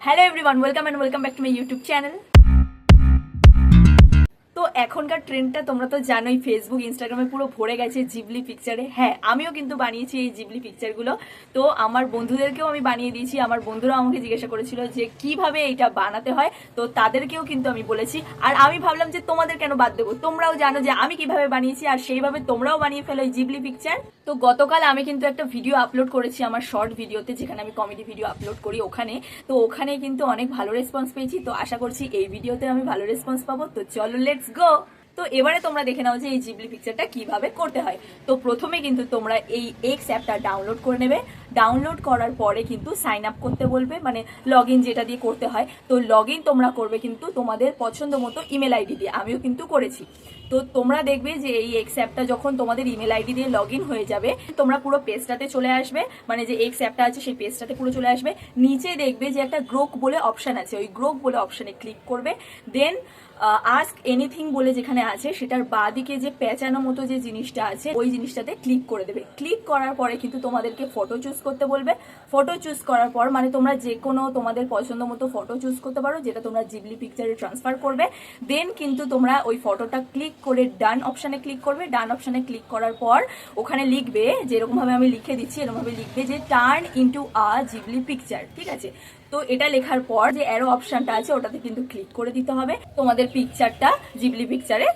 Hello everyone, welcome back to my YouTube channel. তো এখনকার ট্রেন্ডটা তোমরা তো জানোই, ফেসবুক ইনস্টাগ্রামে পুরো ভরে গেছে জিবলি পিকচারে। হ্যাঁ, আমিও কিন্তু বানিয়েছি এই জিবলি পিকচারগুলো। তো আমার বন্ধুদেরকেও আমি বানিয়ে দিয়েছি। আমার বন্ধুরা আমাকে জিজ্ঞাসা করেছিল যে কিভাবে এইটা বানাতে হয়, তো তাদেরকেও কিন্তু আমি বলেছি। আর আমি ভাবলাম যে তোমাদের কেন বাদ দেবো, তোমরাও জানো যে আমি কিভাবে বানিয়েছি, আর সেইভাবে তোমরাও বানিয়ে ফেলো এই জিবলি পিকচার। তো গতকাল আমি কিন্তু একটা ভিডিও আপলোড করেছি আমার শর্ট ভিডিওতে, যেখানে আমি কমেডি ভিডিও আপলোড করি ওখানে। তো ওখানে কিন্তু অনেক ভালো রেসপন্স পেয়েছি। তো আশা করছি এই ভিডিওতে আমি ভালো রেসপন্স পাবো। তো চলো লেটস গো। তো এবারে তোমরা দেখে নাও যে এই জিবলি পিকচারটা কিভাবে করতে হয়। তো প্রথমে কিন্তু তোমরা এই এক্স অ্যাপটা ডাউনলোড করে নেবে। ডাউনলোড করার পরে কিন্তু সাইন আপ করতে বলবে, মানে লগ ইন যেটা দিয়ে করতে হয়। তো লগ ইন তোমরা করবে কিন্তু তোমাদের পছন্দ মতো ইমেল আইডি দিয়ে। আমিও কিন্তু করেছি। তো তোমরা দেখবে যে এই এক্স অ্যাপটা যখন তোমাদের ইমেল আইডি দিয়ে লগ ইন হয়ে যাবে, তোমরা পুরো পেজটাতে চলে আসবে, মানে যে এক্স অ্যাপটা আছে সেই পেজটাতে পুরো চলে আসবে। নিচে দেখবে যে একটা গ্রোক বলে অপশন আছে, ওই গ্রোক বলে অপশনে ক্লিক করবে। দেন আস্ক এনিথিং বলে যেখানে আছে সেটার বাঁদিকে যে পেঁচানো মতো যে জিনিসটা আছে ওই জিনিসটাতে ক্লিক করে দেবে। ক্লিক করার পরে কিন্তু তোমাদেরকে ফটো চুজ করতে বলবে। ফটো চুজ করার পর মানে তোমরা যে কোনো তোমাদের পছন্দ মতো ফটো চুজ করতে পারো, যেটা তোমরা জিবলি পিকচারে ট্রান্সফার করবে। দেন কিন্তু তোমরা ওই ফটোটা ক্লিক করে ডান অপশানে ক্লিক করবে। ডান অপশানে ক্লিক করার পর ওখানে লিখবে, যেরকমভাবে আমি লিখে দিচ্ছি এরকমভাবে লিখবে যে turn into a Ghibli picture. ঠিক আছে, তো এটা লেখার পর যে অ্যারো অপশনটা আছে ওটাতে কিন্তু ক্লিক করে দিতে হবে। তোমাদের পিকচারটা জিবলি পিকচারে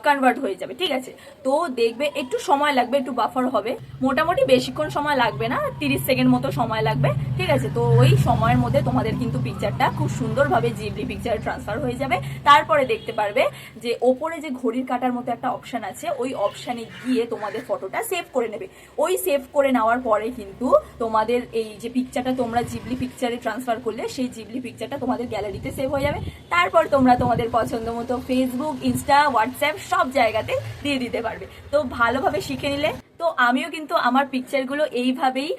কনভার্ট হয়ে যাবে। ঠিক আছে, তো দেখবে একটু সময় লাগবে, একটু বাফার হবে, মোটামুটি বেশিক্ষণ সময় লাগবে না, 30 সেকেন্ড মতো সময় লাগবে। ঠিক আছে, তো ওই সময়ের মধ্যে তোমাদের কিন্তু পিকচারটা খুব সুন্দরভাবে জিবলি পিকচারে ট্রান্সফার হয়ে যাবে। তারপরে দেখতে পারবে যে ওপরে যে ঘড়ির কাটার মতো একটা অপশন আছে, ওই অপশানে গিয়ে তোমাদের ফটোটা সেভ করে নেবে। ওই সেভ করে নেওয়ার পরে কিন্তু তোমাদের এই যে পিকচারটা তোমরা জিবলি পিকচারে ট্রান্সফার করলে সেই জিবলি পিকচারটা তোমাদের গ্যালারিতে সেভ হয়ে যাবে। তারপর তোমরা তোমাদের পছন্দ মতো ফেসবুক, ইনস্টা, হোয়াটসঅ্যাপ সব জায়গাতে দিয়ে দিতে পারবে। তো ভালোভাবে শিখে নিলে। তো আমিও কিন্তু আমার পিকচারগুলো এইভাবেই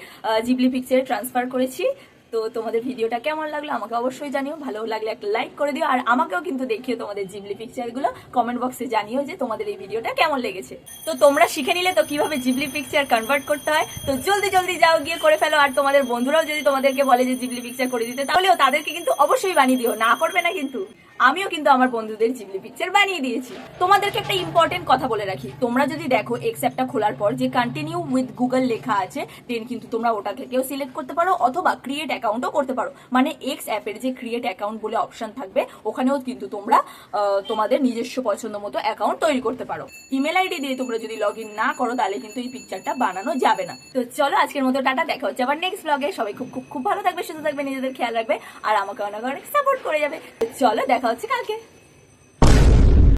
জিবলি পিকচারে ট্রান্সফার করেছি। তো তোমাদের ভিডিওটা কেমন লাগলো আমাকে অবশ্যই জানিও। ভালো লাগলে একটা লাইক করে দিও, আর আমাকেও কিন্তু দেখিও তোমাদের জিবলি পিকচারগুলো। কমেন্ট বক্সে জানিও যে তোমাদের এই ভিডিওটা কেমন লেগেছে। তো তোমরা শিখে নিলে তো কিভাবে জিবলি পিকচার কনভার্ট করতে হয়। তো জলদি জলদি যাও, গিয়ে করে ফেলো। আর তোমাদের বন্ধুরাও যদি তোমাদেরকে বলে যে জিবলি পিকচার করে দিতে, তাহলেও তাদেরকে কিন্তু অবশ্যই বানিয়ে দিও, না করবে না কিন্তু। আমিও কিন্তু আমার বন্ধুদের জিবলি পিকচার বানিয়ে দিয়েছি। তোমাদেরকে একটা ইম্পর্টেন্ট কথা বলে রাখি, তোমরা যদি দেখো এক্স অ্যাপটা খোলার পর যে কন্টিনিউ উইথ গুগল লেখা আছে, দেন কিন্তু তোমরা ওটা থেকেও সিলেক্ট করতে পারো, অথবা ক্রিয়েট অ্যাকাউন্টও করতে পারো। মানে এক্স অ্যাপের যে ক্রিয়েট অ্যাকাউন্ট বলে অপশন থাকবে, ওখানেও কিন্তু তোমরা তোমাদের নিজস্ব পছন্দ মতো অ্যাকাউন্ট তৈরি করতে পারো। ইমেল আইডি দিয়ে তোমরা যদি লগ ইন না করো, তাহলে কিন্তু এই পিকচারটা বানানো যাবে না। তো চলো আজকের মতো টাটা, দেখা হচ্ছে আবার নেক্সট ব্লগে। সবাই খুব খুব খুব ভালো থাকবে, সুস্থ থাকবে, নিজেদের খেয়াল রাখবে, আর আমাকে অনেক অনেক সাপোর্ট করে যাবে। চলো দেখা হচ্ছে কালকে।